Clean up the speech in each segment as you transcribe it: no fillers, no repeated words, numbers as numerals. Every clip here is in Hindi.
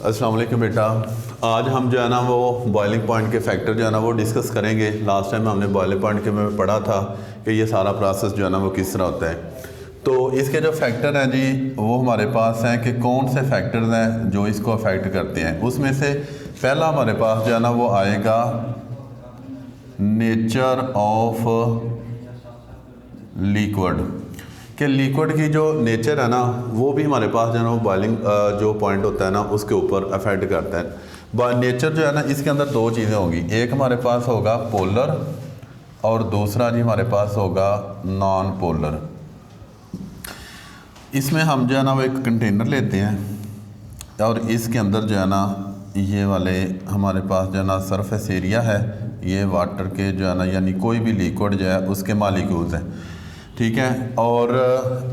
अस्सलाम वालेकुम बेटा। आज हम जो है ना वो बॉइलिंग पॉइंट के फैक्टर जो है ना वो डिस्कस करेंगे। लास्ट टाइम हमने बॉइलिंग पॉइंट के में पढ़ा था कि ये सारा प्रोसेस जो है ना वो किस तरह होता है। तो इसके जो फैक्टर हैं जी वो हमारे पास हैं कि कौन से फैक्टर्स हैं जो इसको अफेक्ट करते हैं। उसमें से पहला हमारे पास जो है ना वो आएगा नेचर ऑफ लिक्विड, कि लिक्विड की जो नेचर है ना वो भी हमारे पास जो है ना वो बॉइलिंग जो पॉइंट होता है ना उसके ऊपर अफेक्ट करता है। नेचर जो है ना इसके अंदर दो चीज़ें होंगी, एक हमारे पास होगा पोलर और दूसरा जी हमारे पास होगा नॉन पोलर। इसमें हम जो है ना वो एक कंटेनर लेते हैं और इसके अंदर जो है ना ये वाले हमारे पास जो है ना सरफेस एरिया है, ये वाटर के जो है ना यानी कोई भी लिक्विड जो है उसके मॉलिक्यूल्स हैं, ठीक है। और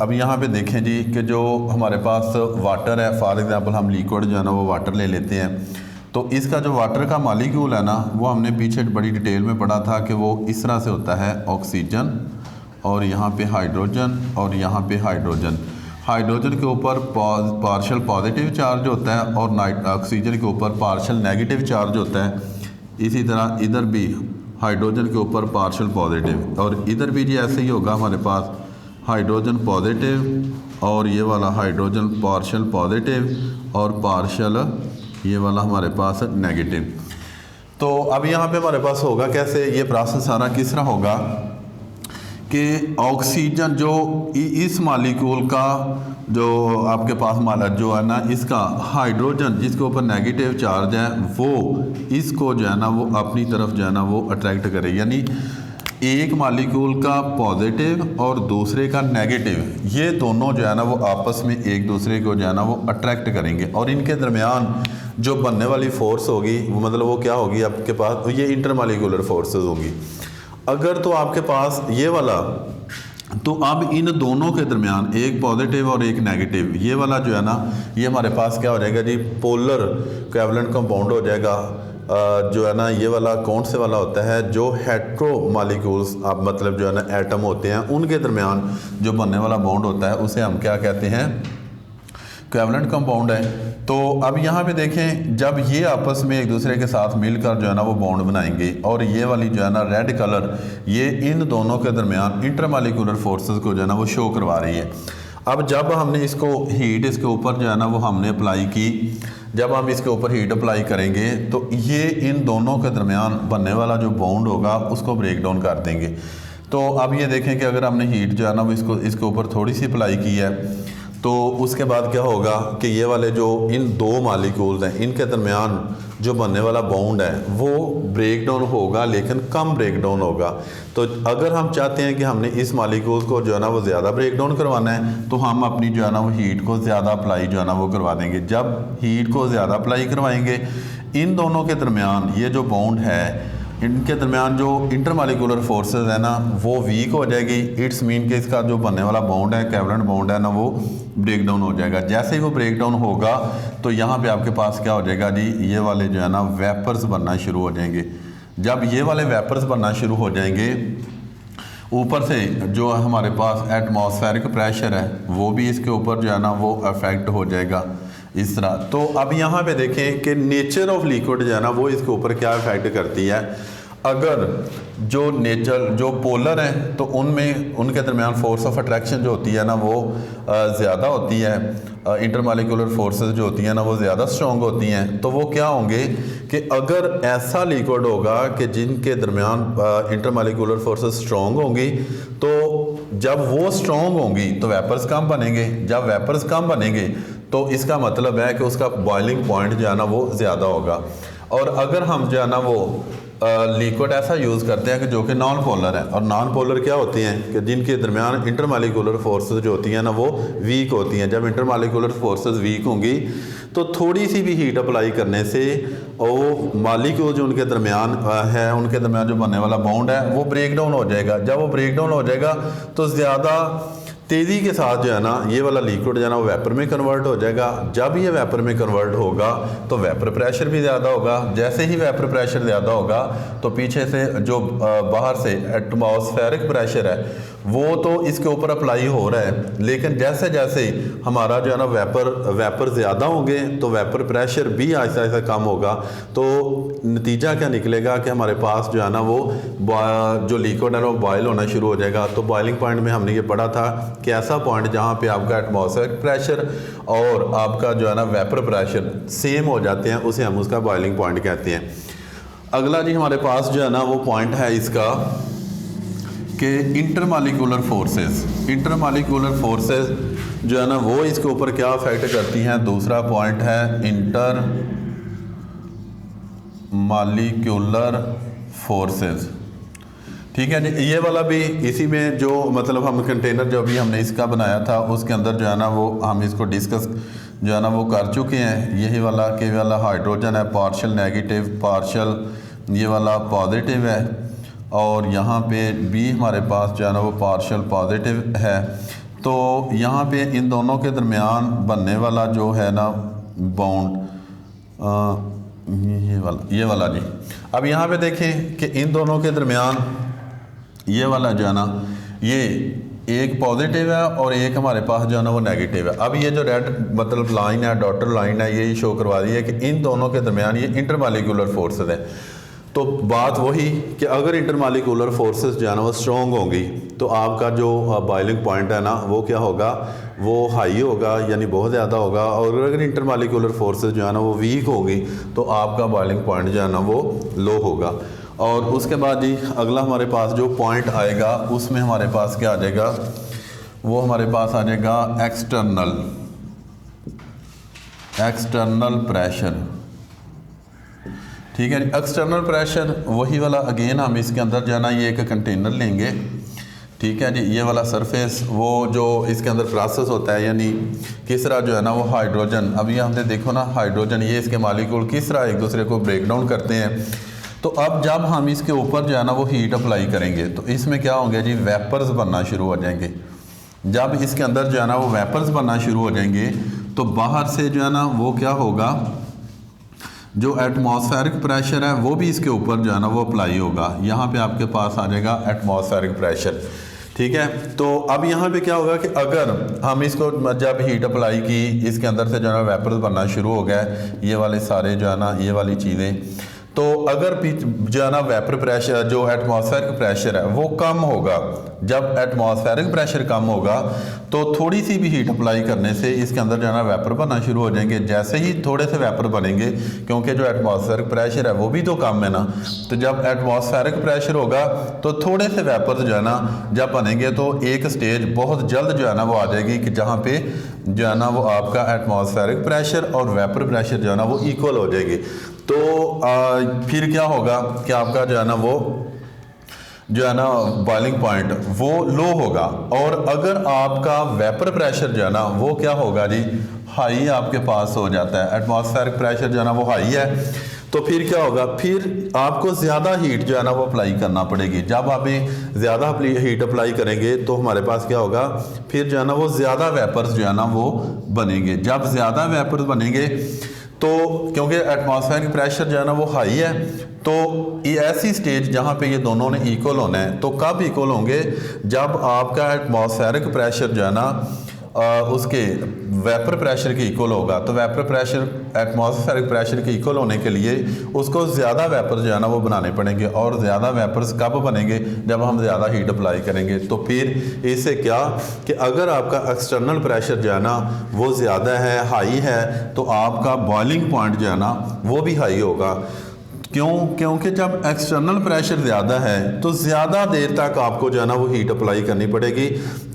अब यहाँ पे देखें जी कि जो हमारे पास वाटर है, फॉर एग्ज़ाम्पल हम लिक्विड जो है ना वो वाटर ले लेते हैं, तो इसका जो वाटर का मॉलिक्यूल है ना वो हमने पीछे बड़ी डिटेल में पढ़ा था कि वो इस तरह से होता है, ऑक्सीजन और यहाँ पे हाइड्रोजन और यहाँ पे हाइड्रोजन। हाइड्रोजन के ऊपर पार्शियल पॉजिटिव चार्ज होता है और ऑक्सीजन के ऊपर पार्शियल नेगेटिव चार्ज होता है। इसी तरह इधर भी हाइड्रोजन के ऊपर पार्शियल पॉजिटिव और इधर भी जी ऐसे ही होगा, हमारे पास हाइड्रोजन पॉजिटिव और ये वाला हाइड्रोजन पार्शियल पॉजिटिव और पार्शियल ये वाला हमारे पास नेगेटिव। तो अब यहाँ पे हमारे पास होगा कैसे, ये प्रोसेस सारा किस तरह होगा कि ऑक्सीजन जो इस मॉलिक्यूल का जो आपके पास जो है ना इसका हाइड्रोजन जिसके ऊपर नेगेटिव चार्ज है वो इसको जो है ना वो अपनी तरफ जो है ना वो अट्रैक्ट करे, यानी एक मॉलिक्यूल का पॉजिटिव और दूसरे का नेगेटिव, ये दोनों जो है ना वो आपस में एक दूसरे को जो है ना वो अट्रैक्ट करेंगे और इनके दरमियान जो बनने वाली फोर्स होगी वो मतलब वो क्या होगी आपके पास, ये इंटरमॉलिक्यूलर फोर्सेस होगी। अगर तो आपके पास ये वाला, तो अब इन दोनों के दरमियान एक पॉजिटिव और एक नेगेटिव, ये वाला जो है ना ये हमारे पास क्या हो जाएगा जी, पोलर कोवैलेंट कंपाउंड हो जाएगा। जो है ना ये वाला कौन से वाला होता है, जो हेट्रो मॉलिक्यूल्स आप मतलब जो है ना एटम होते हैं उनके दरमियान जो बनने वाला बॉन्ड होता है उसे हम क्या कहते हैं, कोवैलेंट कंपाउंड है। तो अब यहाँ पे देखें जब ये आपस में एक दूसरे के साथ मिलकर जो है ना वो बॉन्ड बनाएंगे और ये वाली जो है ना रेड कलर ये इन दोनों के दरमियान इंटरमॉलिक्यूलर फोर्सेस को जो है ना वो शो करवा रही है। अब जब हमने इसको हीट इसके ऊपर जो है ना वो हमने अप्लाई की, जब हम इसके ऊपर हीट अप्लाई करेंगे तो ये इन दोनों के दरमियान बनने वाला जो बॉन्ड होगा उसको ब्रेक डाउन कर देंगे। तो अब ये देखें कि अगर हमने हीट जो है ना वो इसके ऊपर थोड़ी सी अप्लाई की है तो उसके बाद क्या होगा कि ये वाले जो इन दो मॉलिक्यूल्स हैं इनके दरमियान जो बनने वाला बॉन्ड है वो ब्रेक डाउन होगा, लेकिन कम ब्रेक डाउन होगा। तो अगर हम चाहते हैं कि हमने इस मॉलिक्यूल को जो है ना वो ज़्यादा ब्रेक डाउन करवाना है तो हम अपनी जो है ना वो हीट को ज़्यादा अप्लाई जो है ना वो करवा देंगे। जब हीट को ज़्यादा अप्लाई करवाएंगे इन दोनों के दरमियान ये जो बॉन्ड है इनके दरमियान जो इंटरमॉलिक्यूलर फोर्सेस है ना वो वीक हो जाएगी। इट्स मीन कि इसका जो बनने वाला बॉन्ड है, कोवैलेंट बॉन्ड है ना, वो ब्रेक डाउन हो जाएगा। जैसे ही वो ब्रेक डाउन होगा तो यहाँ पे आपके पास क्या हो जाएगा जी, ये वाले जो है ना वेपर्स बनना शुरू हो जाएंगे। जब ये वाले वेपर्स बनना शुरू हो जाएंगे ऊपर से जो हमारे पास एटमॉस्फेरिक प्रेशर है वो भी इसके ऊपर जो है ना वो अफेक्ट हो जाएगा इस तरह। तो अब यहाँ पे देखें कि नेचर ऑफ लिक्विड जो है ना वो इसके ऊपर क्या इफेक्ट करती है। अगर जो नेचर जो पोलर हैं तो उनमें उनके दरमियान फोर्स ऑफ अट्रैक्शन जो होती है ना वो ज़्यादा होती है, इंटरमॉलिक्यूलर फोर्सेस जो होती हैं ना वो ज़्यादा स्ट्रॉन्ग होती हैं। तो वो क्या होंगे कि अगर ऐसा लिक्विड होगा कि जिनके दरमियान इंटरमॉलिक्यूलर फोर्सेस स्ट्रॉन्ग होंगी तो जब वो स्ट्रॉन्ग होंगी तो वेपर्स कम बनेंगे। जब वेपर्स कम बनेंगे तो इसका मतलब है कि उसका बॉइलिंग पॉइंट जो है ना वो ज़्यादा होगा। और अगर हम जो है ना वो लिक्विड ऐसा यूज़ करते हैं कि जो कि नॉन पोलर है, और नॉन पोलर क्या होती हैं कि जिनके दरमियान इंटरमॉलिक्यूलर फोर्सेस जो होती हैं ना वो वीक होती हैं। जब इंटरमॉलिक्यूलर फोर्सेस वीक होंगी तो थोड़ी सी भी हीट अप्लाई करने से वो मॉलिक्यूल जो उनके दरमियान है उनके दरमियान जो बनने वाला बॉन्ड है वो ब्रेक डाउन हो जाएगा। जब वो ब्रेक डाउन हो जाएगा तो ज़्यादा तेज़ी के साथ जो है ना ये वाला लिक्विड जो है ना वो वेपर में कन्वर्ट हो जाएगा। जब ये वेपर में कन्वर्ट होगा तो वेपर प्रेशर भी ज़्यादा होगा। जैसे ही वेपर प्रेशर ज़्यादा होगा तो पीछे से जो बाहर से एटमॉस्फेरिक प्रेशर है वो तो इसके ऊपर अप्लाई हो रहा है, लेकिन जैसे जैसे हमारा जो है ना वेपर ज़्यादा होंगे तो वेपर प्रेशर भी आहिस्ता आहिस्ता कम होगा। तो नतीजा क्या निकलेगा कि हमारे पास जो है ना वो जो लिक्विड है वो बॉयल होना शुरू हो जाएगा। तो बॉइलिंग पॉइंट में हमने ये पढ़ा था कि ऐसा पॉइंट जहाँ पे आपका एटमॉस्फेरिक प्रेशर और आपका जो है ना वेपर प्रेशर सेम हो जाते हैं, उसे हम उसका बॉइलिंग पॉइंट कहते हैं। अगला जी हमारे पास जो है ना वो पॉइंट है इसका कि इंटरमालिकुलर फोर्सेस जो है ना वो इसके ऊपर क्या अफेक्ट करती हैं। दूसरा पॉइंट है इंटर मालिक्यूलर फोर्सेस। ठीक है जी, ये वाला भी इसी में जो मतलब हम कंटेनर जो भी हमने इसका बनाया था उसके अंदर जो है ना वो हम इसको डिस्कस जो है ना वो कर चुके हैं। यही वाला के वाला हाइड्रोजन है पार्शियल नेगेटिव, पार्शियल ये वाला पॉजिटिव है, और यहाँ पे भी हमारे पास जो है ना वो पार्शियल पॉजिटिव है। तो यहाँ पे इन दोनों के दरमियान बनने वाला जो है ना बॉन्ड ये वाला जी। अब यहाँ पे देखें कि इन दोनों के दरमियान ये वाला जो है ना ये एक पॉजिटिव है और एक हमारे पास जो है ना वो नेगेटिव है। अब ये जो रेड मतलब लाइन है, डॉटर लाइन है, ये शो करवा दी है कि इन दोनों के दरमियान ये इंटरमालिकुलर फोर्सेस है। तो बात वही कि अगर इंटरमालिकुलर फोर्सेस जो है ना वो स्ट्रॉन्ग होंगी तो आपका जो बॉइलिंग पॉइंट है ना वो क्या होगा, वो हाई होगा यानी बहुत ज़्यादा होगा। और अगर इंटरमालिकुलर फोर्सेस जो है ना वो वीक होगी तो आपका बॉइलिंग पॉइंट जो है ना वो लो होगा। और उसके बाद जी अगला हमारे पास जो पॉइंट आएगा उसमें हमारे पास क्या आ जाएगा, वो हमारे पास आ जाएगा एक्सटर्नल प्रेशर। ठीक है, एक्सटर्नल प्रेशर वही वाला अगेन हम इसके अंदर जो है ना ये एक कंटेनर लेंगे। ठीक है जी, ये वाला सरफेस वो जो इसके अंदर प्रोसेस होता है यानी किस तरह जो है ना वो हाइड्रोजन, अभी हमने देखो ना हाइड्रोजन ये इसके मालिक्यूल किस तरह एक दूसरे को ब्रेक डाउन करते हैं। तो अब जब हम इसके ऊपर जो है ना वो हीट अप्लाई करेंगे तो इसमें क्या होंगे जी, वेपर्स बनना शुरू हो जाएंगे। जब इसके अंदर जो है ना वो वेपर्स बनना शुरू हो जाएंगे तो बाहर से जो है ना वो क्या होगा, जो एटमॉस्फेरिक प्रेशर है वो भी इसके ऊपर जो है ना वो अप्लाई होगा। यहाँ पे आपके पास आ जाएगा एटमॉस्फेरिक प्रेशर। ठीक है, तो अब यहाँ पे क्या होगा कि अगर हम इसको जब हीट अप्लाई की इसके अंदर से जो है ना वेपर्स बनना शुरू हो गए, ये वाले सारे जो है ना ये वाली चीज़ें, तो अगर जो है ना वेपर प्रेशर जो एटमॉस्फेरिक प्रेशर है वो कम होगा, जब एटमॉस्फेरिक प्रेशर कम होगा तो थोड़ी सी भी हीट अप्लाई करने से इसके अंदर जो है ना वेपर बनना शुरू हो जाएंगे। जैसे ही थोड़े से वेपर बनेंगे, क्योंकि जो एटमॉस्फेरिक प्रेशर है वो भी तो कम है ना, तो जब एटमॉस्फेरिक प्रेशर होगा तो थोड़े से वेपर जो है ना जब बनेंगे तो एक स्टेज बहुत जल्द जो है ना वो आ जाएगी कि जहाँ पे जो है ना वो आपका एटमॉस्फेरिक प्रेशर और वेपर प्रेशर जो है ना वो इक्वल हो जाएगी। तो फिर क्या होगा कि आपका जो है ना वो जो है ना बॉइलिंग पॉइंट वो लो होगा। और अगर आपका वेपर प्रेशर जो है ना वो क्या होगा जी, हाई आपके पास हो जाता है, एटमॉस्फेरिक प्रेशर जो है ना वो हाई है, तो फिर क्या होगा, फिर आपको ज़्यादा हीट जो है ना वो अप्लाई करना पड़ेगी। जब आप ज़्यादा हीट अप्लाई करेंगे तो हमारे पास क्या होगा, फिर जो है ना वो ज़्यादा वेपर्स जो है ना वो बनेंगे। जब ज़्यादा वेपर्स बनेंगे तो क्योंकि एटमॉस्फेरिक प्रेशर जो है ना वो हाई है, तो ये ऐसी स्टेज जहाँ पे ये दोनों ने इक्वल होना है। तो कब इक्वल होंगे, जब आपका एटमॉस्फेरिक प्रेशर जो है ना उसके वेपर प्रेशर के इक्वल होगा। तो वेपर प्रेशर एटमॉस्फेरिक प्रेशर के इक्वल होने के लिए उसको ज़्यादा वेपर जो है ना वो बनाने पड़ेंगे। और ज़्यादा वेपर्स कब बनेंगे, जब हम ज़्यादा हीट अप्लाई करेंगे। तो फिर इससे क्या कि अगर आपका एक्सटर्नल प्रेशर जो है ना वो ज़्यादा है, हाई है, तो आपका बॉइलिंग पॉइंट जो है ना वो भी हाई होगा। क्योंकि जब एक्सटर्नल प्रेशर ज़्यादा है तो ज़्यादा देर तक आपको जो है ना वो हीट अप्लाई करनी पड़ेगी,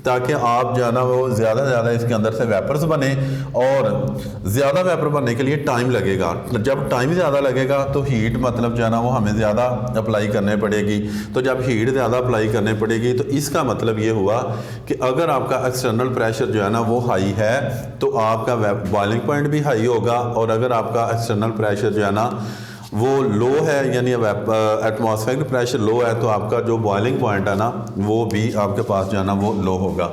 ताकि आप जो है ना वो ज़्यादा से ज़्यादा इसके अंदर से वेपर्स बने। और ज़्यादा वेपर बनने के लिए टाइम लगेगा। जब टाइम ज़्यादा लगेगा तो हीट मतलब जो है ना वो हमें ज़्यादा अप्लाई करने पड़ेगी। तो जब हीट ज़्यादा अप्लाई करने पड़ेगी तो इसका मतलब ये हुआ कि अगर आपका एक्सटर्नल प्रेशर जो है ना वो हाई है तो आपका बॉइलिंग पॉइंट भी हाई होगा। और अगर आपका एक्सटर्नल प्रेशर जो है ना वो लो है यानी एटमॉस्फेरिक प्रेशर लो है, तो आपका जो बॉइलिंग पॉइंट है ना वो भी आपके पास जो है ना वो लो होगा।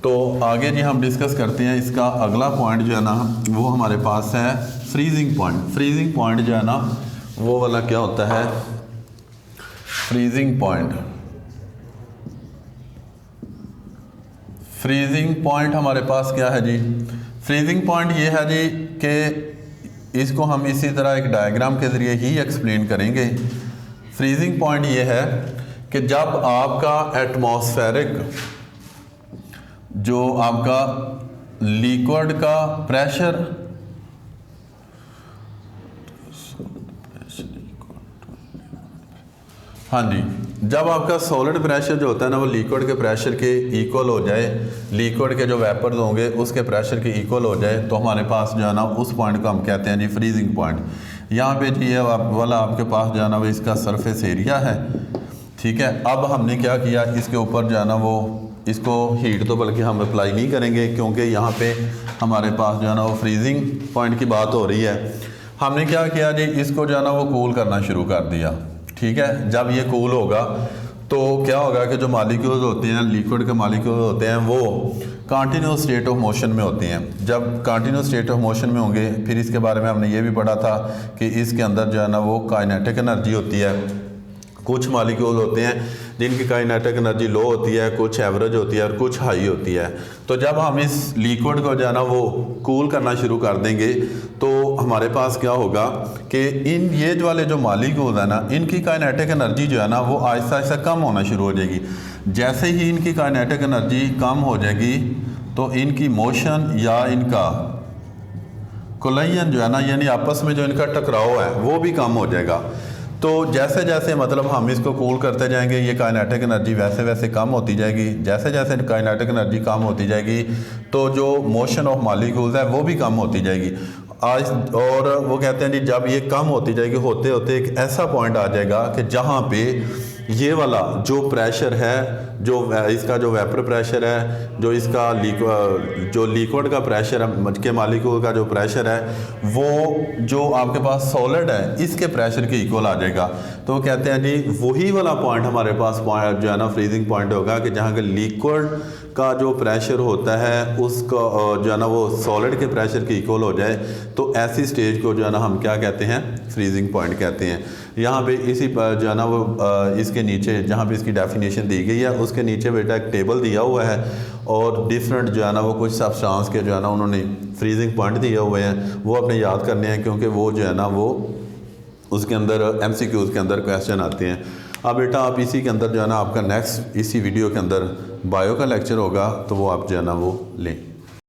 तो आगे जी हम डिस्कस करते हैं इसका अगला पॉइंट जो है ना वो हमारे पास है फ्रीजिंग पॉइंट। फ्रीजिंग पॉइंट जो है ना वो वाला क्या होता है, फ्रीजिंग पॉइंट फ्रीजिंग पॉइंट हमारे पास क्या है जी, फ्रीजिंग पॉइंट ये है जी कि इसको हम इसी तरह एक डायग्राम के ज़रिए ही एक्सप्लेन करेंगे। फ्रीजिंग पॉइंट ये है कि जब आपका एटमॉस्फेरिक जो आपका लिक्विड का प्रेशर हाँ जी, जब आपका सॉलिड प्रेशर जो होता है ना वो लिक्विड के प्रेशर के इक्वल हो जाए, लिक्विड के जो वेपर्स होंगे उसके प्रेशर के इक्वल हो जाए, तो हमारे पास जो है ना उस पॉइंट को हम कहते हैं जी फ्रीजिंग पॉइंट। यहाँ पे जी ये वाला आपके पास जो है ना वो इसका सरफेस एरिया है, ठीक है। अब हमने क्या किया, इसके ऊपर जो है ना वो इसको हीट तो बल्कि हम अप्लाई नहीं करेंगे, क्योंकि यहाँ पे हमारे पास जो है ना वो फ्रीजिंग पॉइंट की बात हो रही है। हमने क्या किया जी, इसको जो है ना वो कूल करना शुरू कर दिया, ठीक है। जब ये कूल होगा तो क्या होगा कि जो मालिक्यूल्स होते हैं, लिक्विड के मालिक्यूल्स होते हैं, वो कंटिन्यूस स्टेट ऑफ मोशन में होते हैं। जब कंटिन्यूस स्टेट ऑफ मोशन में होंगे, फिर इसके बारे में हमने ये भी पढ़ा था कि इसके अंदर जो है ना वो काइनेटिक एनर्जी होती है। कुछ मालिक्यूल होते हैं जिनकी काइनेटिक एनर्जी लो होती है, कुछ एवरेज होती है और कुछ हाई होती है। तो जब हम इस लिक्विड को जो है ना वो कूल करना शुरू कर देंगे तो हमारे पास क्या होगा कि इन ये जो वाले जो मालिक्यूल है ना, इनकी काइनेटिक एनर्जी जो है ना वो आहिस्ता आहिस्ता कम होना शुरू हो जाएगी। जैसे ही इनकी काइनेटिक एनर्जी कम हो जाएगी तो इनकी मोशन या इनका कोलिजन जो है ना, यानी आपस में जो इनका टकराव है वो भी कम हो जाएगा। तो जैसे जैसे मतलब हम इसको कूल करते जाएंगे, ये काइनेटिक एनर्जी वैसे वैसे कम होती जाएगी। जैसे जैसे काइनेटिक एनर्जी कम होती जाएगी तो जो मोशन ऑफ मॉलिक्यूल्स है वो भी कम होती जाएगी। आज और वो कहते हैं जी जब ये कम होती जाएगी, होते होते एक ऐसा पॉइंट आ जाएगा कि जहाँ पे ये वाला जो प्रेशर है, जो इसका जो वेपर प्रेशर है, जो इसका जो लिक्विड का प्रेशर है, के मालिक्यूल का जो प्रेशर है, वो जो आपके पास सॉलिड है इसके प्रेशर के इक्वल आ जाएगा। तो वो कहते हैं जी वही वाला पॉइंट हमारे पास पॉइंट जो है ना फ्रीजिंग पॉइंट होगा कि जहाँ के लिक्विड का जो प्रेशर होता है उसका जो है ना वो सॉलिड के प्रेशर के इक्वल हो जाए। तो ऐसी स्टेज को जो है ना हम क्या कहते हैं, फ्रीजिंग पॉइंट कहते हैं। यहाँ पे इसी पर जो है ना वो इसके नीचे जहाँ पे इसकी डेफिनेशन दी गई है उसके नीचे बेटा एक टेबल दिया हुआ है और डिफरेंट जो है ना वो कुछ सब्सटेंस के जो है ना उन्होंने फ्रीजिंग पॉइंट दिए हुए हैं, वो अपने याद करने हैं, क्योंकि वो जो है ना वो उसके अंदर MCQs के अंदर क्वेश्चन आते हैं। अब बेटा आप इसी के अंदर जो है ना आपका नेक्स्ट इसी वीडियो के अंदर बायो का लेक्चर होगा, तो वो आप जो है ना वो लें।